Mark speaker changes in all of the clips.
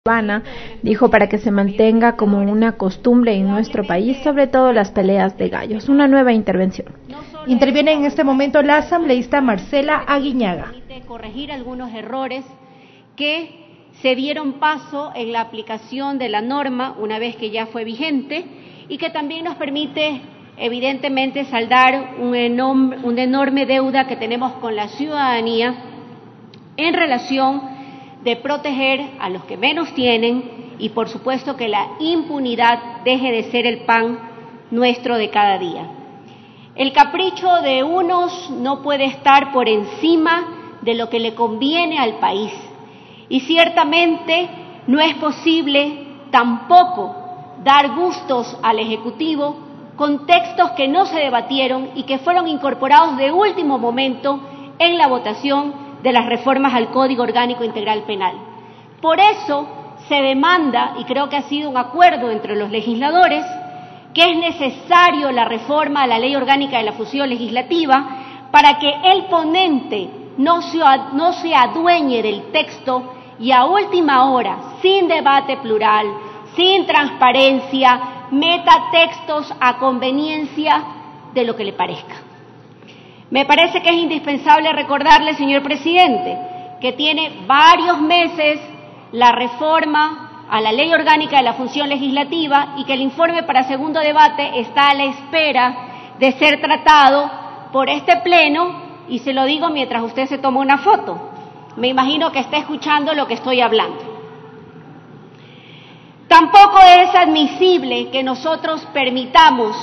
Speaker 1: urbana, dijo, para que se mantenga como una costumbre en nuestro país, sobre todo las peleas de gallos. Una nueva intervención.
Speaker 2: Interviene en este momento la asambleísta Marcela Aguiñaga.
Speaker 3: Corregir algunos errores que se dieron paso en la aplicación de la norma una vez que ya fue vigente y que también nos permite evidentemente saldar una enorme deuda que tenemos con la ciudadanía en relación de proteger a los que menos tienen y por supuesto que la impunidad deje de ser el pan nuestro de cada día. El capricho de unos no puede estar por encima de lo que le conviene al país y ciertamente no es posible tampoco dar gustos al Ejecutivo con textos que no se debatieron y que fueron incorporados de último momento en la votación de las reformas al Código Orgánico Integral Penal. Por eso se demanda, y creo que ha sido un acuerdo entre los legisladores, que es necesario la reforma a la Ley Orgánica de la Función Legislativa para que el ponente no se adueñe del texto y a última hora, sin debate plural, sin transparencia, meta textos a conveniencia de lo que le parezca. Me parece que es indispensable recordarle, señor presidente, que tiene varios meses la reforma a la Ley Orgánica de la Función Legislativa y que el informe para segundo debate está a la espera de ser tratado por este Pleno, y se lo digo mientras usted se toma una foto. Me imagino que está escuchando lo que estoy hablando. Tampoco es admisible que nosotros permitamos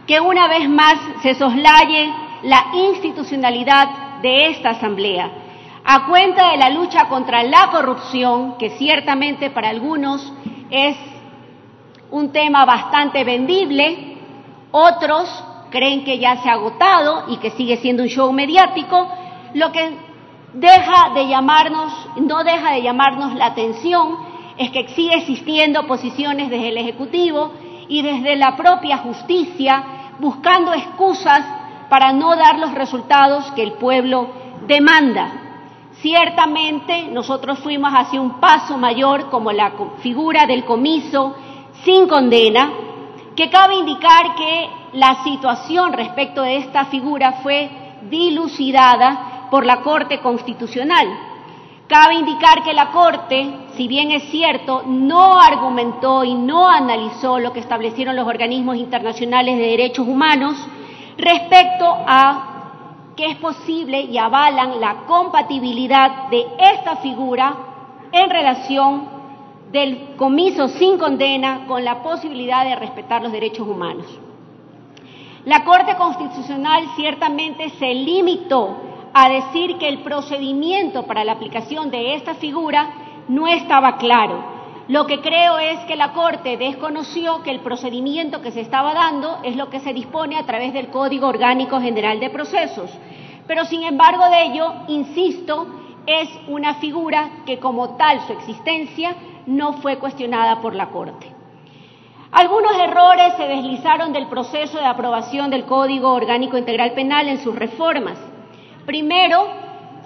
Speaker 3: que una vez más se soslaye la institucionalidad de esta Asamblea, a cuenta de la lucha contra la corrupción, que ciertamente para algunos es un tema bastante vendible, otros creen que ya se ha agotado y que sigue siendo un show mediático, lo que no deja de llamarnos la atención es que sigue existiendo posiciones desde el Ejecutivo y desde la propia justicia buscando excusas para no dar los resultados que el pueblo demanda. Ciertamente nosotros fuimos hacia un paso mayor como la figura del comiso sin condena, que cabe indicar que la situación respecto de esta figura fue dilucidada por la Corte Constitucional. Cabe indicar que la Corte, si bien es cierto, no argumentó y no analizó lo que establecieron los organismos internacionales de derechos humanos respecto a que es posible y avalan la compatibilidad de esta figura en relación del comiso sin condena con la posibilidad de respetar los derechos humanos. La Corte Constitucional ciertamente se limitó a decir que el procedimiento para la aplicación de esta figura no estaba claro. Lo que creo es que la Corte desconoció que el procedimiento que se estaba dando es lo que se dispone a través del Código Orgánico General de Procesos. Pero sin embargo de ello, insisto, es una figura que como tal su existencia no fue cuestionada por la Corte. Algunos errores se deslizaron del proceso de aprobación del Código Orgánico Integral Penal en sus reformas. Primero,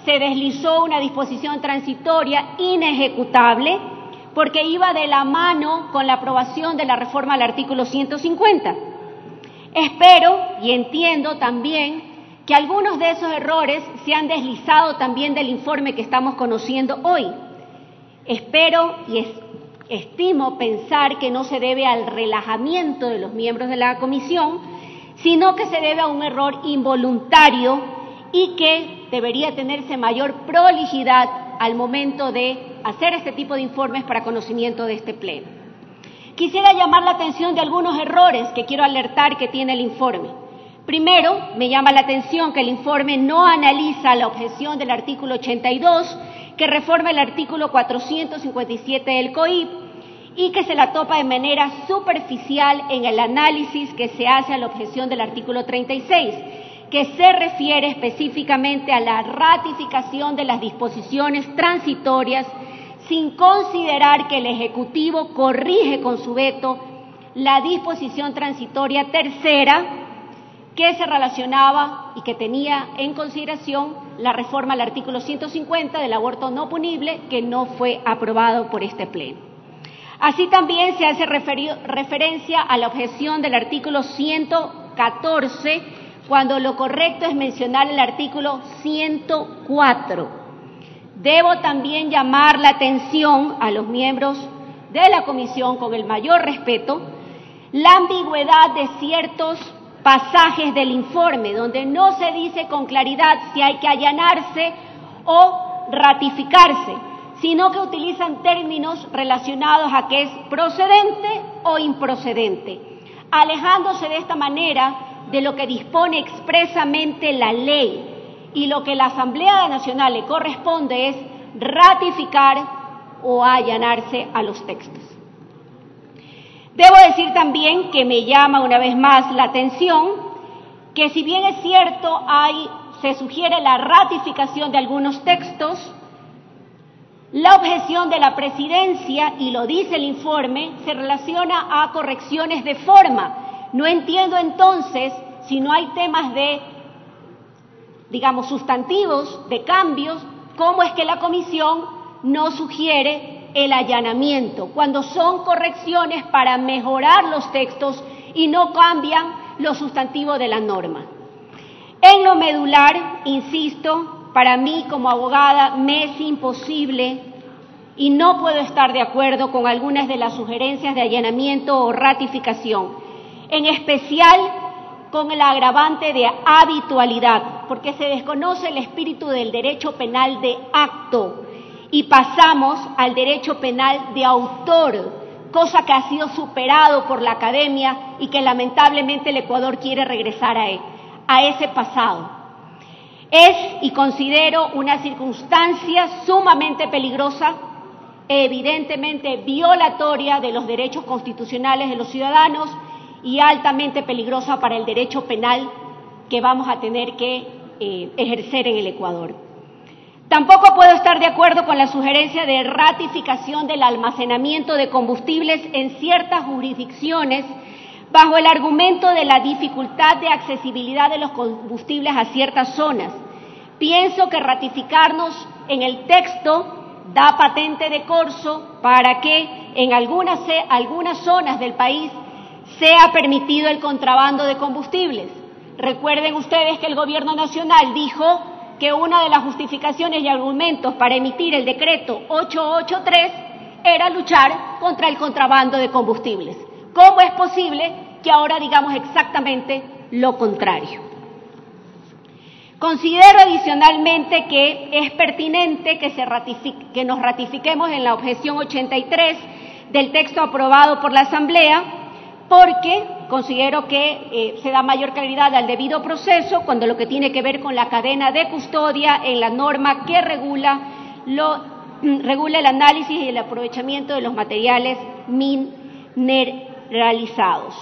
Speaker 3: se deslizó una disposición transitoria inejecutable porque iba de la mano con la aprobación de la reforma al artículo 150. Espero y entiendo también que algunos de esos errores se han deslizado también del informe que estamos conociendo hoy. Espero y estimo pensar que no se debe al relajamiento de los miembros de la comisión, sino que se debe a un error involuntario y que debería tenerse mayor prolijidad al momento de hacer este tipo de informes para conocimiento de este Pleno. Quisiera llamar la atención de algunos errores que quiero alertar que tiene el informe. Primero, me llama la atención que el informe no analiza la objeción del artículo 82, que reforma el artículo 457 del COIP, y que se la topa de manera superficial en el análisis que se hace a la objeción del artículo 36, que se refiere específicamente a la ratificación de las disposiciones transitorias sin considerar que el Ejecutivo corrige con su veto la disposición transitoria tercera que se relacionaba y que tenía en consideración la reforma al artículo 150 del aborto no punible, que no fue aprobado por este Pleno. Así también se hace referencia a la objeción del artículo 114, cuando lo correcto es mencionar el artículo 104. Debo también llamar la atención a los miembros de la comisión, con el mayor respeto, la ambigüedad de ciertos pasajes del informe, donde no se dice con claridad si hay que allanarse o ratificarse, sino que utilizan términos relacionados a que es procedente o improcedente, alejándose de esta manera de lo que dispone expresamente la ley, y lo que la Asamblea Nacional le corresponde es ratificar o allanarse a los textos. Debo decir también que me llama una vez más la atención que, si bien es cierto, se sugiere la ratificación de algunos textos, la objeción de la Presidencia, y lo dice el informe, se relaciona a correcciones de forma. No entiendo entonces, si no hay temas de, digamos, sustantivos, de cambios, cómo es que la Comisión no sugiere el allanamiento, cuando son correcciones para mejorar los textos y no cambian lo sustantivo de la norma. En lo medular, insisto, para mí como abogada me es imposible y no puedo estar de acuerdo con algunas de las sugerencias de allanamiento o ratificación, en especial con el agravante de habitualidad, porque se desconoce el espíritu del derecho penal de acto y pasamos al derecho penal de autor, cosa que ha sido superado por la academia y que lamentablemente el Ecuador quiere regresar a ese pasado. Es, y considero, una circunstancia sumamente peligrosa, evidentemente violatoria de los derechos constitucionales de los ciudadanos y altamente peligrosa para el derecho penal que vamos a tener que ejercer en el Ecuador. Tampoco puedo estar de acuerdo con la sugerencia de ratificación del almacenamiento de combustibles en ciertas jurisdicciones bajo el argumento de la dificultad de accesibilidad de los combustibles a ciertas zonas. Pienso que ratificarnos en el texto da patente de corso para que en algunas zonas del país sea permitido el contrabando de combustibles. Recuerden ustedes que el Gobierno Nacional dijo que una de las justificaciones y argumentos para emitir el decreto 883 era luchar contra el contrabando de combustibles. ¿Cómo es posible que ahora digamos exactamente lo contrario? Considero adicionalmente que es pertinente que nos ratifiquemos en la objeción 83 del texto aprobado por la Asamblea, porque considero que se da mayor claridad al debido proceso cuando lo que tiene que ver con la cadena de custodia en la norma que regula el análisis y el aprovechamiento de los materiales mineralizados.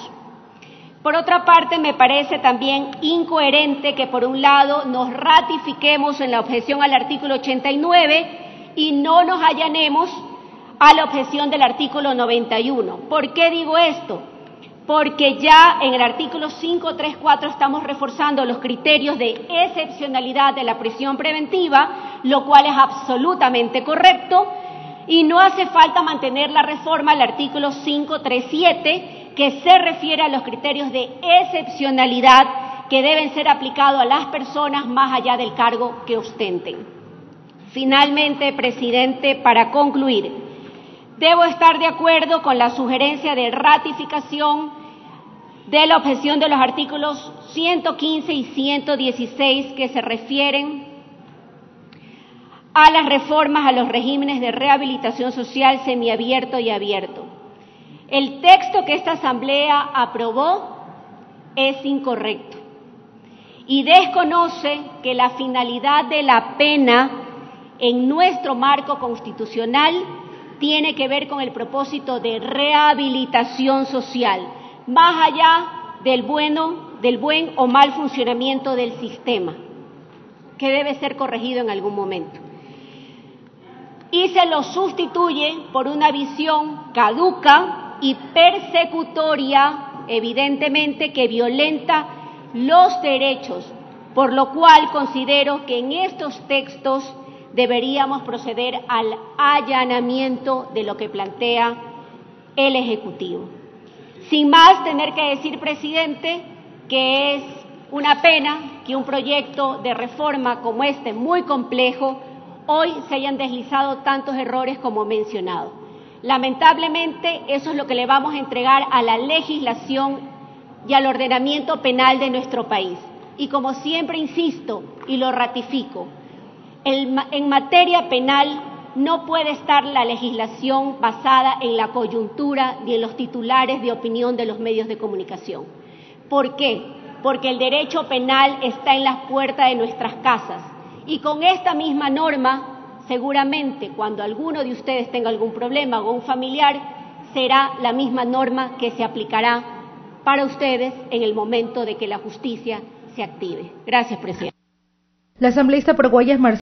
Speaker 3: Por otra parte, me parece también incoherente que, por un lado, nos ratifiquemos en la objeción al artículo 89 y no nos allanemos a la objeción del artículo 91. ¿Por qué digo esto? Porque ya en el artículo 534 estamos reforzando los criterios de excepcionalidad de la prisión preventiva, lo cual es absolutamente correcto, y no hace falta mantener la reforma al artículo 537, que se refiere a los criterios de excepcionalidad que deben ser aplicados a las personas más allá del cargo que ostenten. Finalmente, presidente, para concluir, debo estar de acuerdo con la sugerencia de ratificación de la objeción de los artículos 115 y 116 que se refieren a las reformas a los regímenes de rehabilitación social semiabierto y abierto. El texto que esta Asamblea aprobó es incorrecto y desconoce que la finalidad de la pena en nuestro marco constitucional tiene que ver con el propósito de rehabilitación social, más allá del buen o mal funcionamiento del sistema, que debe ser corregido en algún momento. Y se lo sustituye por una visión caduca y persecutoria, evidentemente, que violenta los derechos por lo cual considero que en estos textos deberíamos proceder al allanamiento de lo que plantea el Ejecutivo. Sin más, tener que decir, presidente, que es una pena que un proyecto de reforma como este, muy complejo, hoy se hayan deslizado tantos errores como mencionado. Lamentablemente, eso es lo que le vamos a entregar a la legislación y al ordenamiento penal de nuestro país. Y como siempre insisto y lo ratifico, en materia penal no puede estar la legislación basada en la coyuntura y en los titulares de opinión de los medios de comunicación. ¿Por qué? Porque el derecho penal está en las puertas de nuestras casas. Y con esta misma norma, seguramente cuando alguno de ustedes tenga algún problema o un familiar, será la misma norma que se aplicará para ustedes en el momento de que la justicia se active. Gracias, presidente.
Speaker 2: La asambleísta paraguaya Marcela